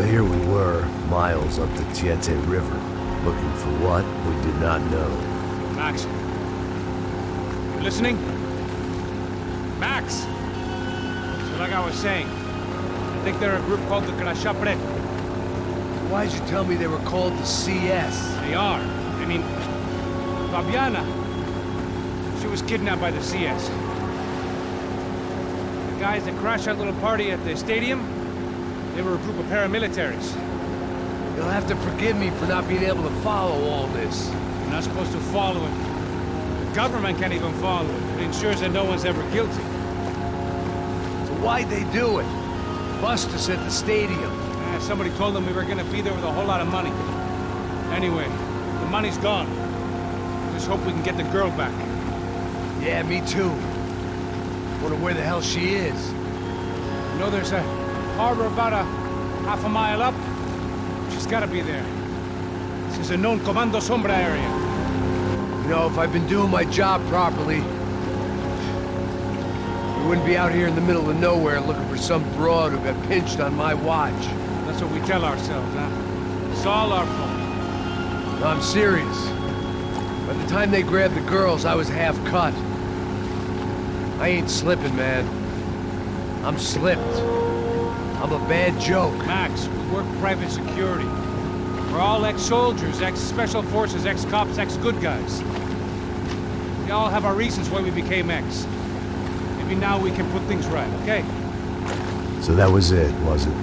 here we were, miles up the Tietze River, looking for what we did not know. Max. You listening? Max! So like I was saying, I think they're a group called the Crashapre. Why'd you tell me they were called the CS? They are. I mean, Fabiana, she was kidnapped by the CS. The guys that crashed that little party at the stadium, they were a group of paramilitaries. You'll have to forgive me for not being able to follow all this. You're not supposed to follow it. The government can't even follow it. It ensures that no one's ever guilty. So why'd they do it? Bust us at the stadium. Somebody told them we were gonna be there with a whole lot of money. Anyway, the money's gone. Just hope we can get the girl back. Yeah, me too. Wonder where the hell she is. You know, there's a harbor about a half a mile up. She's gotta be there. This is a known Comando Sombra area. You know, if I've been doing my job properly, we wouldn't be out here in the middle of nowhere looking for some broad who got pinched on my watch. That's what we tell ourselves, huh? It's all our fault. No, I'm serious. By the time they grabbed the girls, I was half cut. I ain't slipping, man. I'm slipped. I'm a bad joke. Max, we work private security. We're all ex-soldiers, ex-special forces, ex-cops, ex-good guys. We all have our reasons why we became ex. Maybe now we can put things right, okay? So that was it, was it?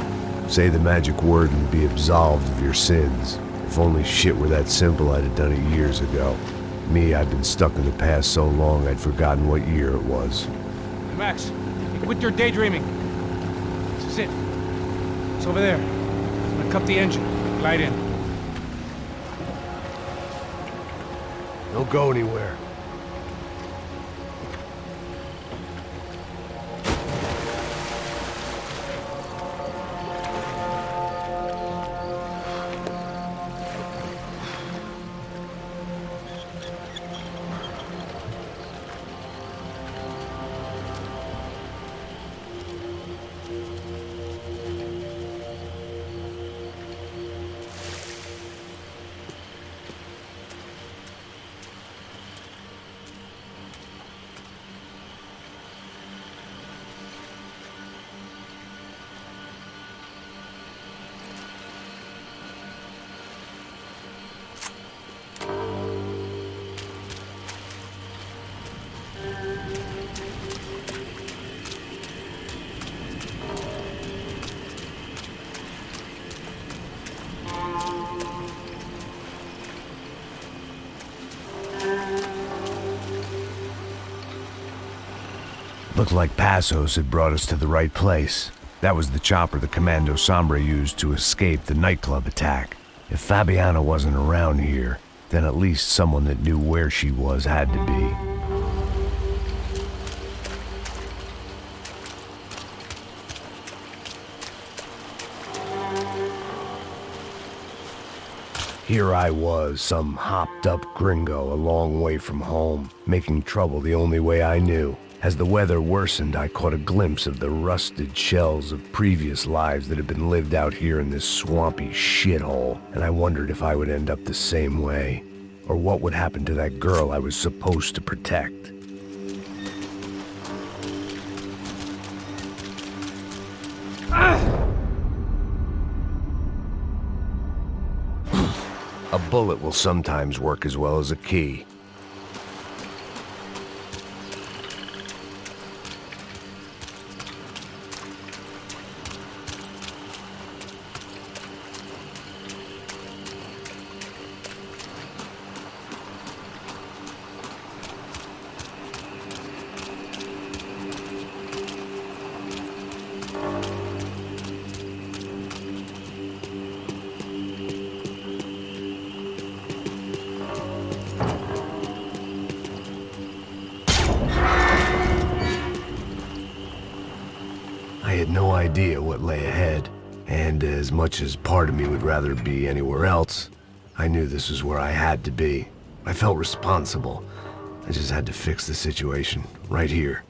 Say the magic word and be absolved of your sins. If only shit were that simple, I'd have done it years ago. Me, I've been stuck in the past so long I'd forgotten what year it was. Hey, Max, quit your daydreaming. This is it. It's over there. I'm gonna cut the engine. Glide in. Don't go anywhere. Looked like Passos had brought us to the right place. That was the chopper the Comando Sombra used to escape the nightclub attack. If Fabiana wasn't around here, then at least someone that knew where she was had to be. Here I was, some hopped-up gringo a long way from home, making trouble the only way I knew. As the weather worsened, I caught a glimpse of the rusted shells of previous lives that had been lived out here in this swampy shithole, and I wondered if I would end up the same way, or what would happen to that girl I was supposed to protect. A bullet will sometimes work as well as a key. I had no idea what lay ahead, and as much as part of me would rather be anywhere else, I knew this was where I had to be. I felt responsible. I just had to fix the situation, right here.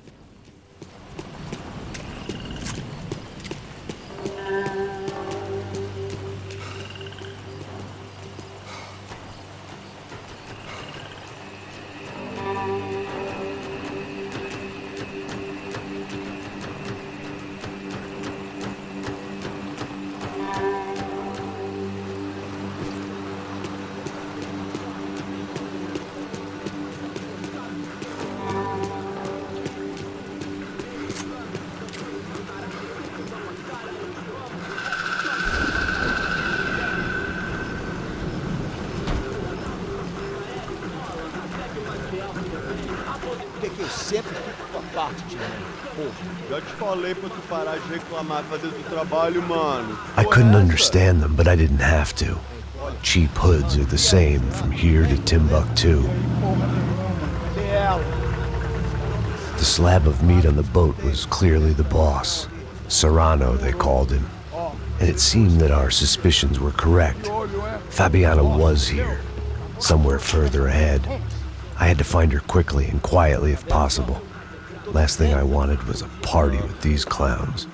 sempre fico com a parte de mim. Porra. Já te falei pra tu parar de reclamar pra dentro do trabalho, mano. I couldn't understand them, but I didn't have to. Cheap hoods are the same from here to Timbuktu. The slab of meat on the boat was clearly the boss. Serrano, they called him. And it seemed that our suspicions were correct. Fabiana was here, somewhere further ahead. I had to find her quickly and quietly if possible. Last thing I wanted was a party with these clowns.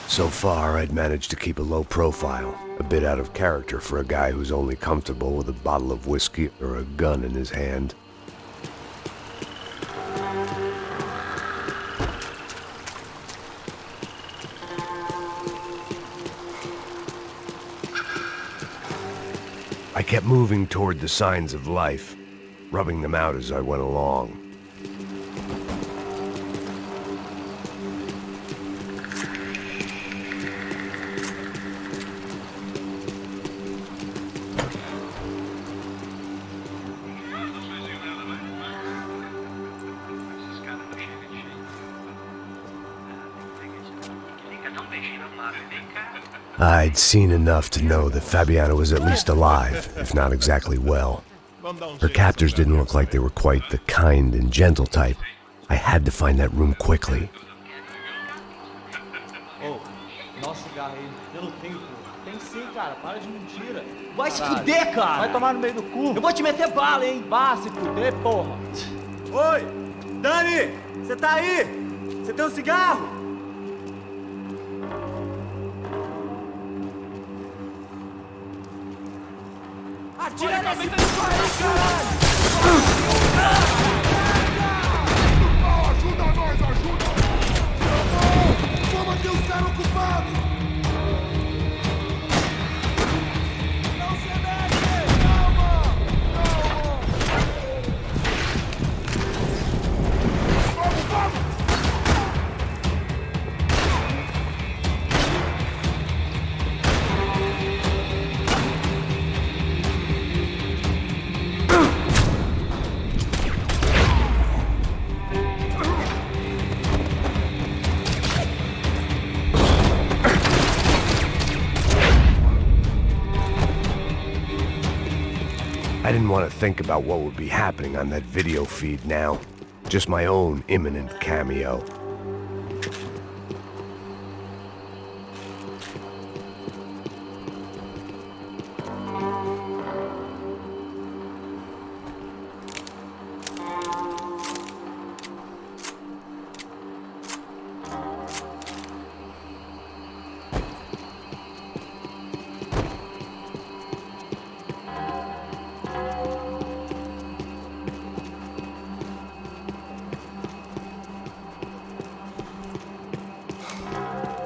So far, I'd managed to keep a low profile, a bit out of character for a guy who's only comfortable with a bottle of whiskey or a gun in his hand. I kept moving toward the signs of life, rubbing them out as I went along. I'd seen enough to know that Fabiana was at least alive, if not exactly well. Her captors didn't look like they were quite the kind and gentle type. I had to find that room quickly. Oh, nossa, cigarro aí. Eu não tenho, pô. Tem sim, cara. Para de mentira. Vai se fuder, cara. Vai tomar no meio do cu. Eu vou te meter bala, hein. Vá se fuder, porra. Oi, Dani, você tá aí? Você tem um cigarro? Atira nesse caralho! Ajuda nós, ajuda! Vamos aqui os caras ocupados! Não se mexe! Calma! Vamos, vamos! I didn't want to think about what would be happening on that video feed now. Just my own imminent cameo.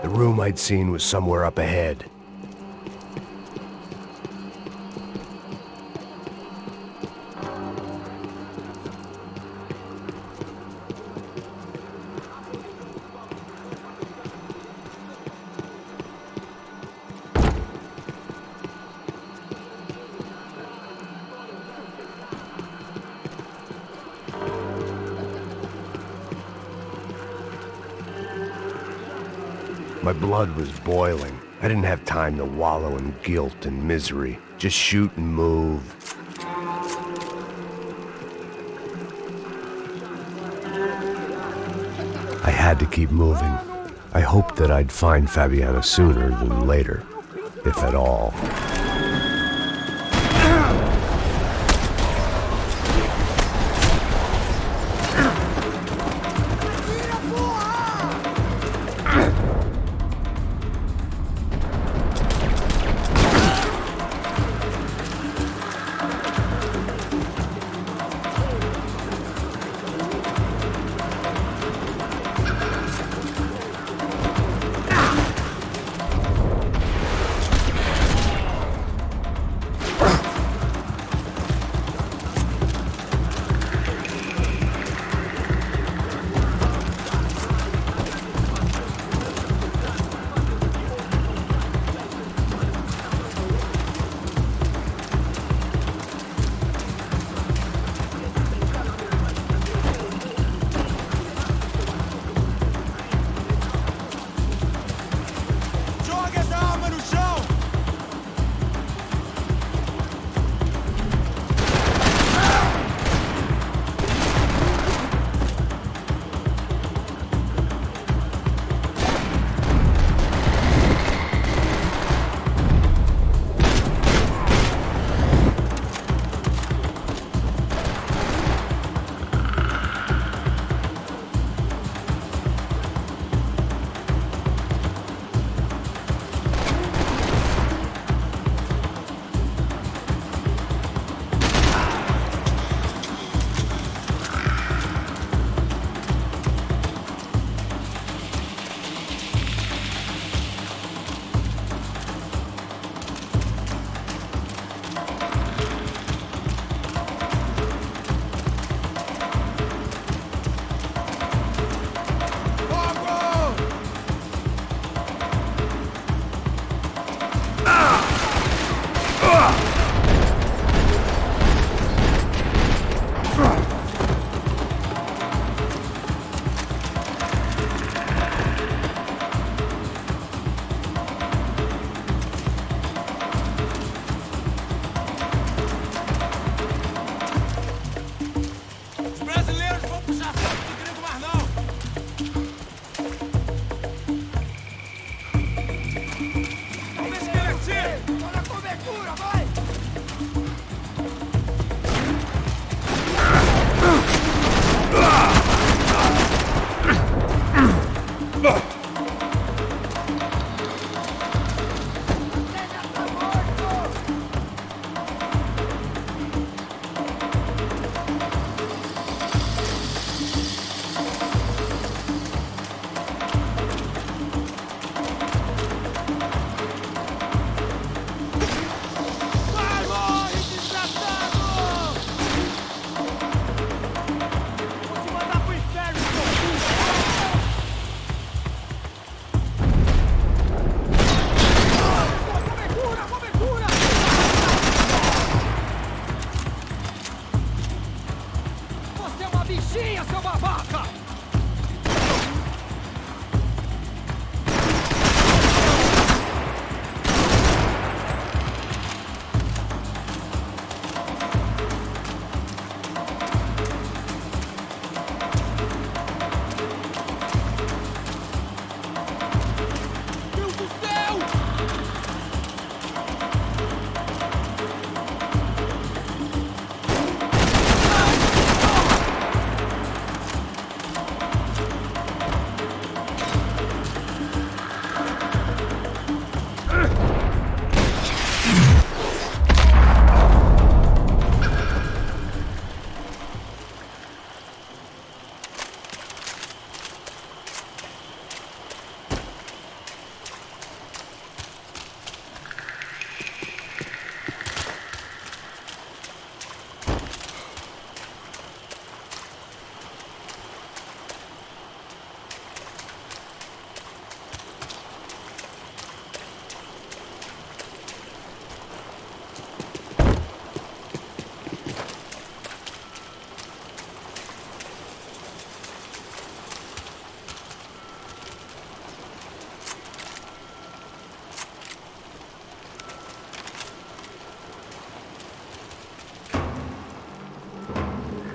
The room I'd seen was somewhere up ahead. My blood was boiling. I didn't have time to wallow in guilt and misery. Just shoot and move. I had to keep moving. I hoped that I'd find Fabiana sooner than later, if at all.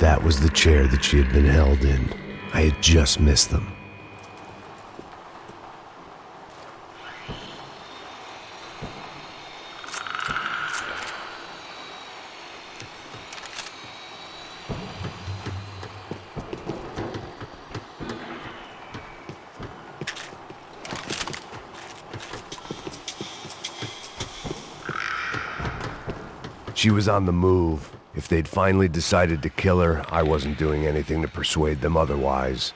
that was the chair that she had been held in. I had just missed them. She was on the move. If they'd finally decided to kill her, I wasn't doing anything to persuade them otherwise.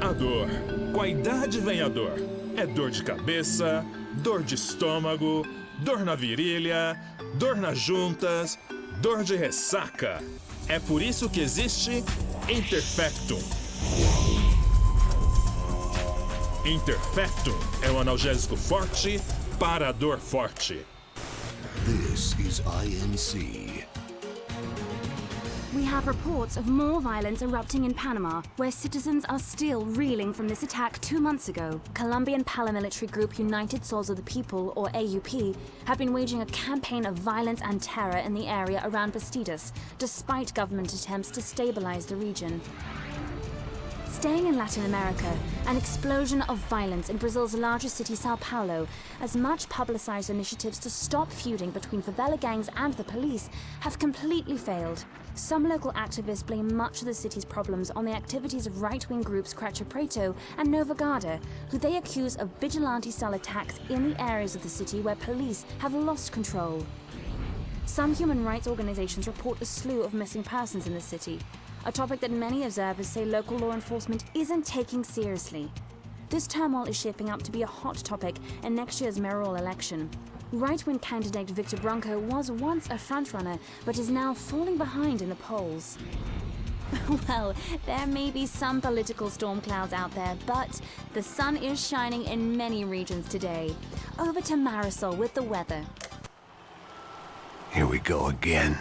A dor. Com a idade vem a dor. É dor de cabeça, dor de estômago, dor na virilha, dor nas juntas, dor de ressaca. É por isso que existe Interfectum. Interfectum é um analgésico forte para a dor forte. This is INC. We have reports of more violence erupting in Panama, where citizens are still reeling from this attack 2 months ago. Colombian paramilitary group United Souls of the People, or AUP, have been waging a campaign of violence and terror in the area around Bastidas, despite government attempts to stabilize the region. Staying in Latin America, an explosion of violence in Brazil's largest city, Sao Paulo, as much publicized initiatives to stop feuding between favela gangs and the police have completely failed. Some local activists blame much of the city's problems on the activities of right-wing groups Cracha Preto and Nova Garda, who they accuse of vigilante-style attacks in the areas of the city where police have lost control. Some human rights organizations report a slew of missing persons in the city, a topic that many observers say local law enforcement isn't taking seriously. This turmoil is shaping up to be a hot topic in next year's mayoral election. Right-wing candidate Victor Branco was once a frontrunner, but is now falling behind in the polls. Well, there may be some political storm clouds out there, but the sun is shining in many regions today. Over to Marisol with the weather. Here we go again.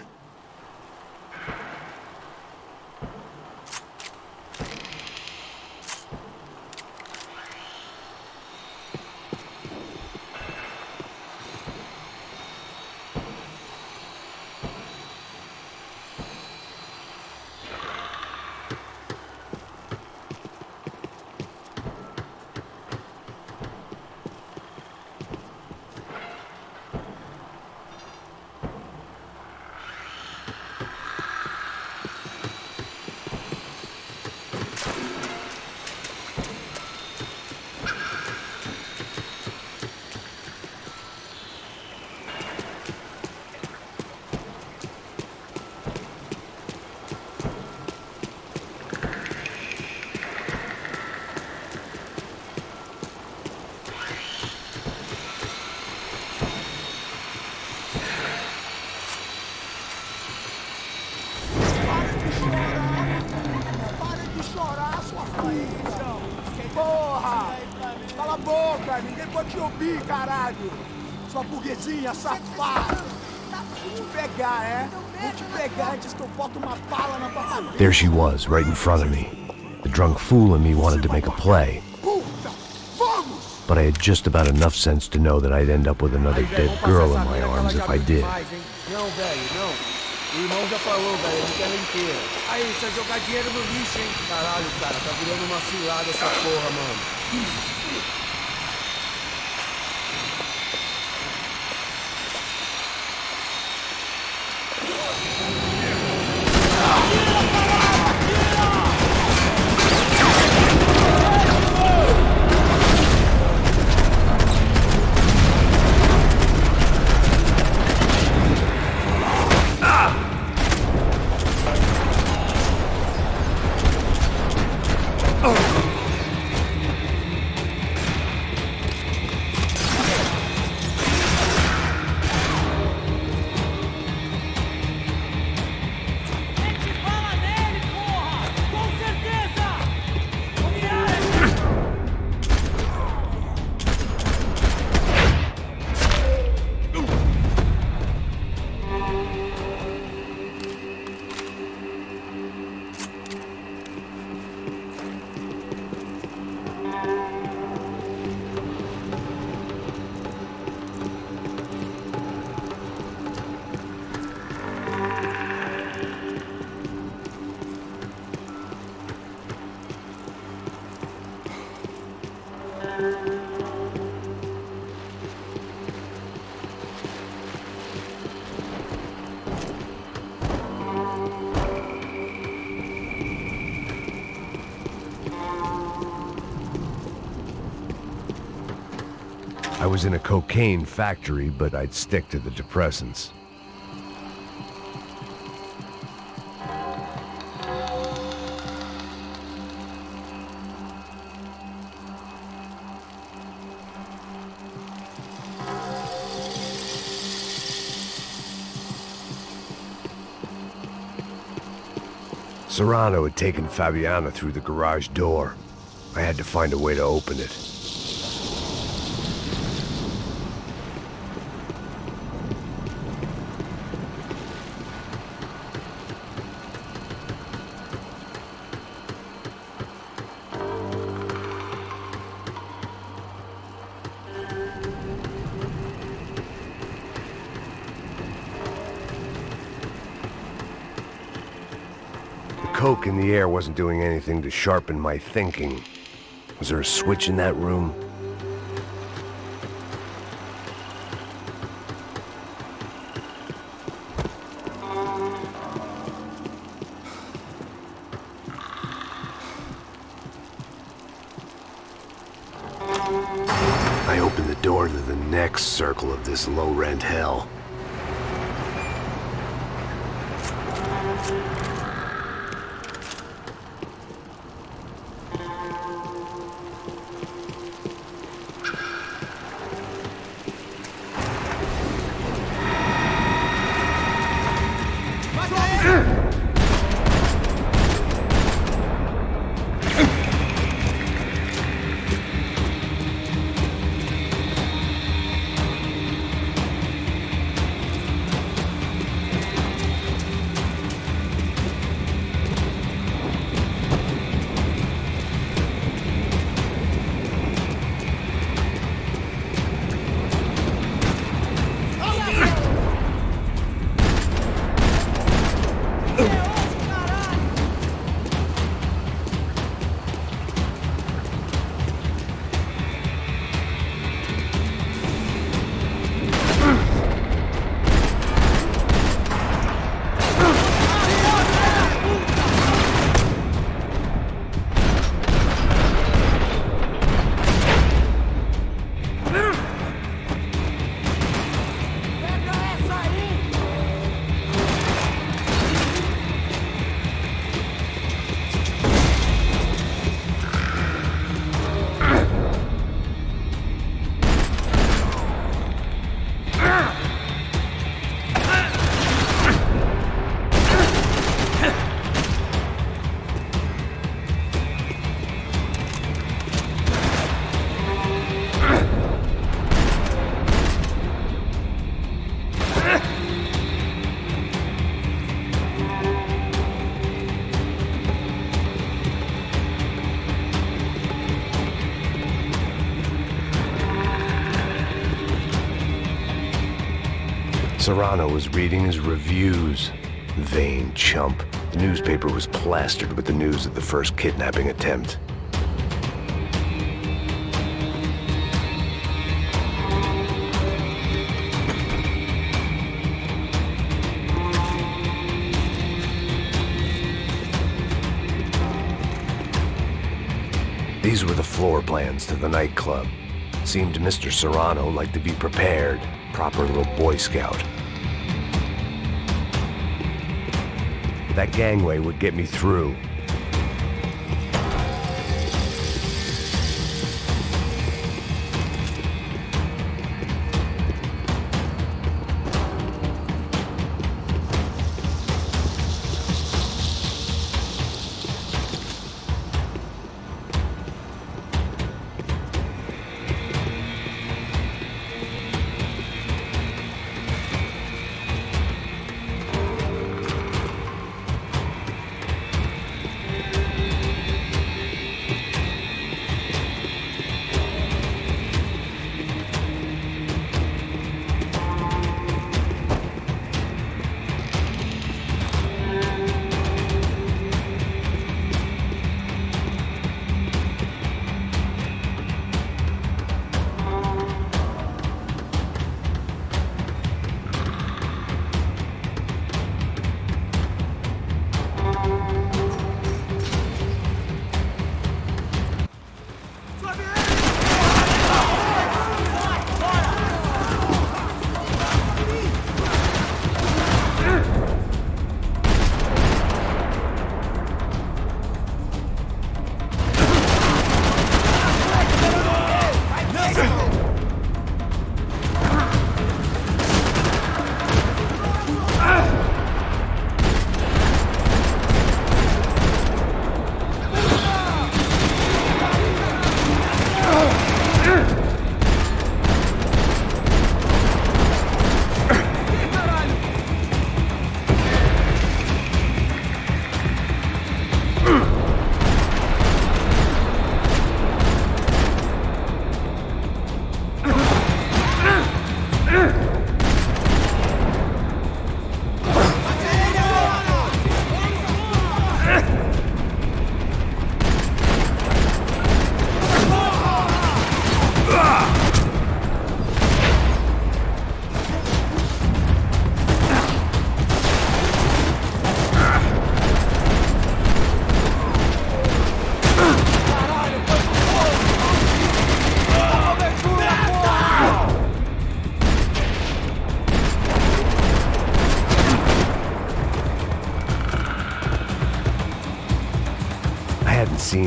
Ninguém pode te ouvir, caralho! Sua burguesinha safada! Vou te pegar, é? Vou te pegar antes que eu boto uma bala na tua cabeça! There she was, right in front of me. The drunk fool in me wanted to make a play. Puta! Vamos! But I had just about enough sense to know that I'd end up with another dead girl in my arms if I did. Não, velho, não. O irmão já falou, velho, ele quer inteira. Aí, você vai jogar dinheiro no lixo, hein? Caralho, cara, tá virando uma cilada essa porra, mano. I was in a cocaine factory, but I'd stick to the depressants. Serrano had taken Fabiana through the garage door. I had to find a way to open it. Coke in the air wasn't doing anything to sharpen my thinking. Was there a switch in that room? I opened the door to the next circle of this low-rent hell. Serrano was reading his reviews. Vain chump. The newspaper was plastered with the news of the first kidnapping attempt. These were the floor plans to the nightclub. Seemed to Mr. Serrano like to be prepared. Proper little Boy Scout. That gangway would get me through.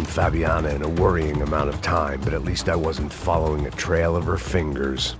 Fabiana in a worrying amount of time, but at least I wasn't following a trail of her fingers.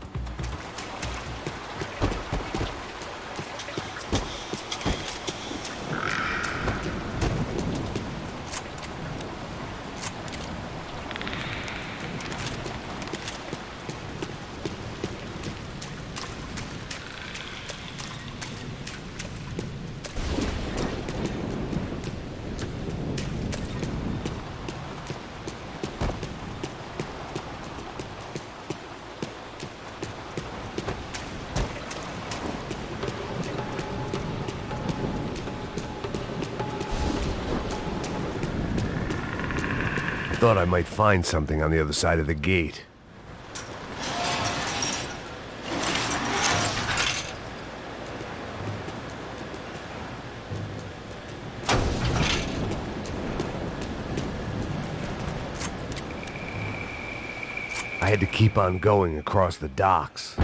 Thought I might find something on the other side of the gate. I had to keep on going across the docks.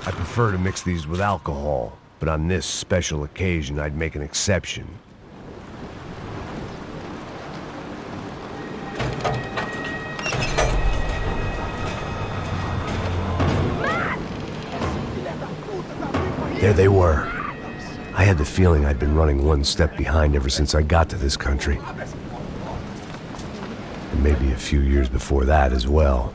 I prefer to mix these with alcohol, but on this special occasion I'd make an exception. There they were. I had the feeling I'd been running one step behind ever since I got to this country. And maybe a few years before that as well.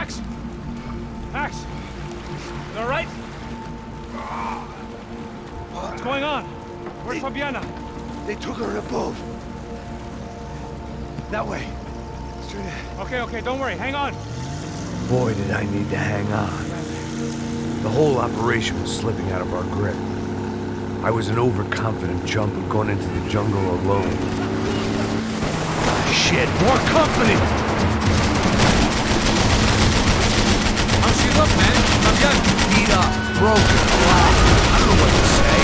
Max! Max! You all right? What's going on? Where's Fabiana? They took her in a boat. That way. Straight ahead. Okay, don't worry. Hang on. Boy, did I need to hang on. The whole operation was slipping out of our grip. I was an overconfident chump who'd gone into the jungle alone. Shit, more company! How's she look, man? Fabiana? Beat up, broken, alive. I don't know what to say.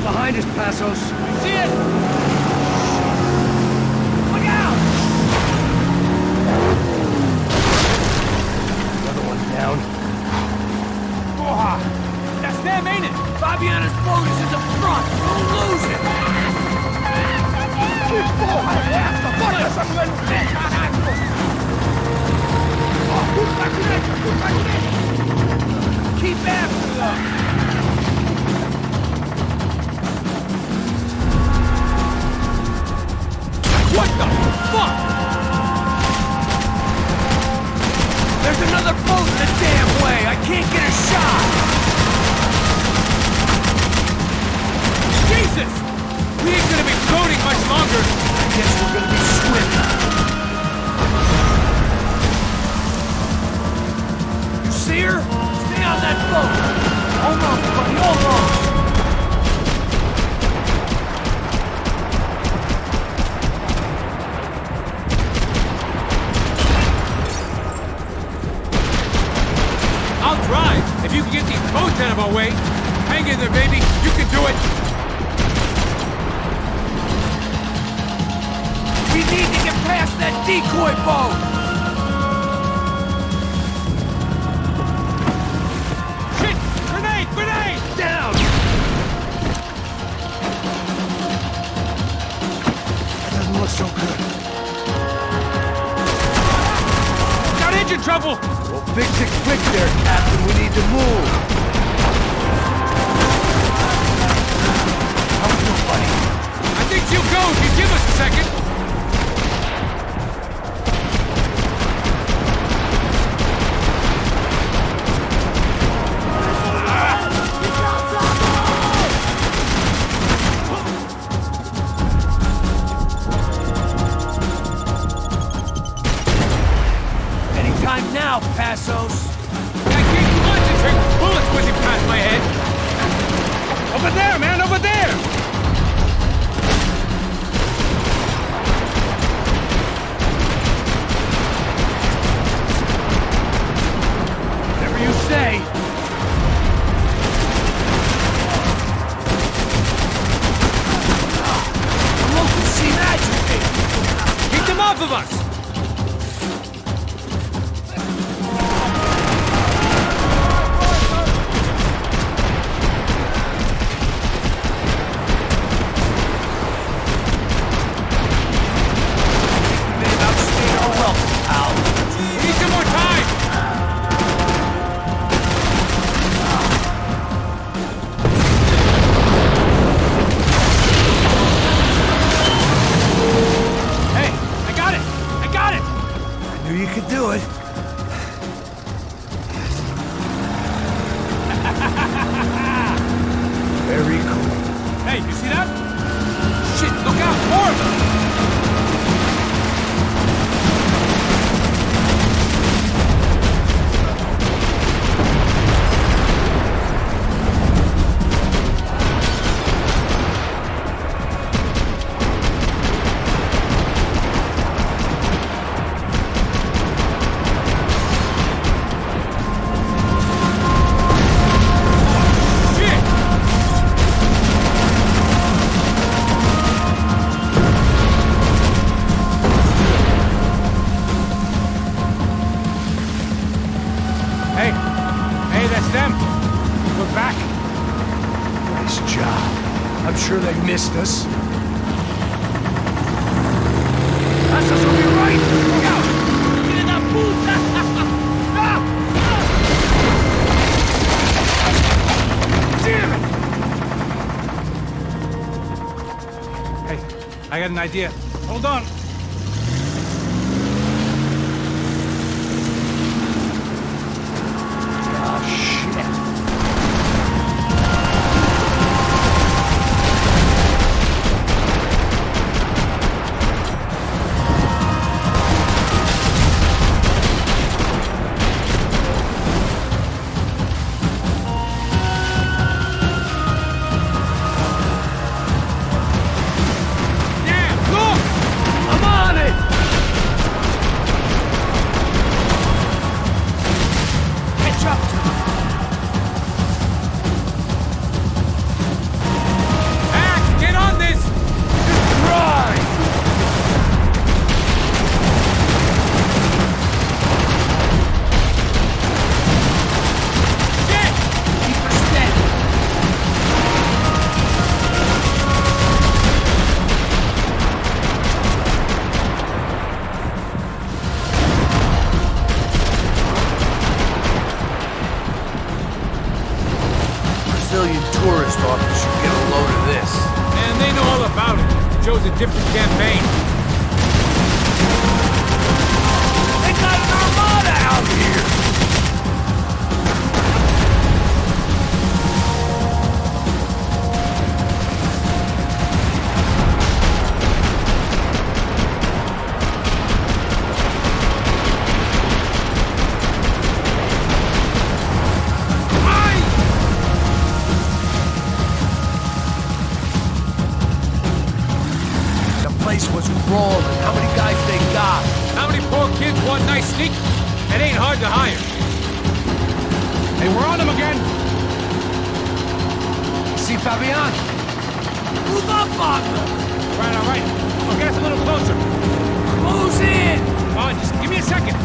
Behind us, Passos. See it? Look out! Another one down. Oh, that's them, ain't it? Fabiana's boat is in the front. Don't lose it. Keep after them. What the fuck? There's another boat in the damn way. I can't get a shot. Jesus! We ain't gonna be floating much longer. I guess we're gonna be swimming. You see her? Stay on that boat. Almost, buddy, almost. I'll drive. If you can get these boats out of our way. Hang in there, baby. You can do it. We need to get past that decoy boat. Shit! Grenade! Grenade! Down. That doesn't look so good. Got engine trouble! Well, fix it quick there, Captain. We need to move. How we doing, buddy? I think you'll go if you give us a second. Anytime now, Passos. I can't concentrate with bullets whizzing past my head. Over there, man, over there! Whatever you say. I'm looking to see magic. Keep them off of us! Nice job. I'm sure they missed us. got an idea. Hold on. Tourist office should get a load of this. And they know all about it. Joe's a different campaign. They got an armada out here! Was crawling. How many guys they got? How many poor kids want nice sneakers? It ain't hard to hire. Hey, we're on them again. See Fabian? Move up on them! All right. I'll get us a little closer. Who's in? Oh, just give me a second.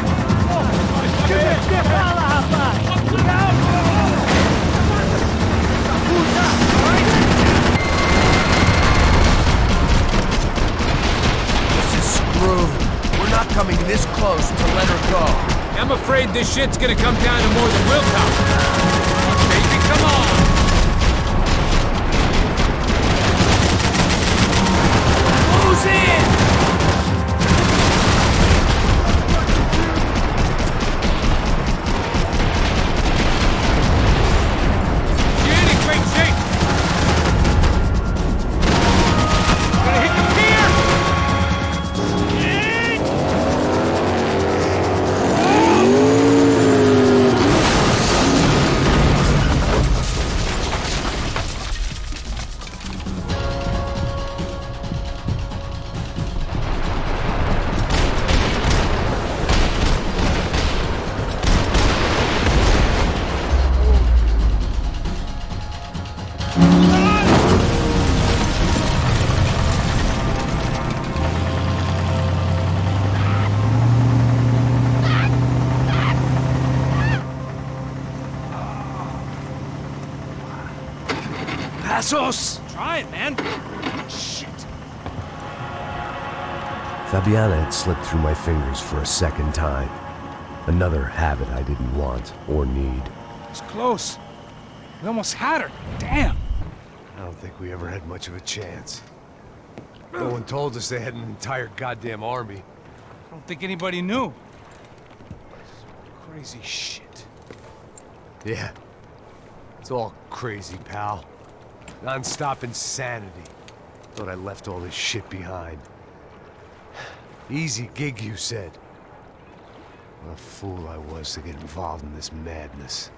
We're not coming this close to let her go. I'm afraid this shit's gonna come down to more than willpower. Baby, come on! Who's in? She ain't in great shape. Gonna hit the pier! Passos! Try it, man. Shit. Fabiana had slipped through my fingers for a second time. Another habit I didn't want or need. It's close. We almost had her. Damn. I don't think we ever had much of a chance. No one told us they had an entire goddamn army. I don't think anybody knew. Crazy shit. Yeah. It's all crazy, pal. Non-stop insanity. Thought I left all this shit behind. Easy gig, you said. What a fool I was to get involved in this madness.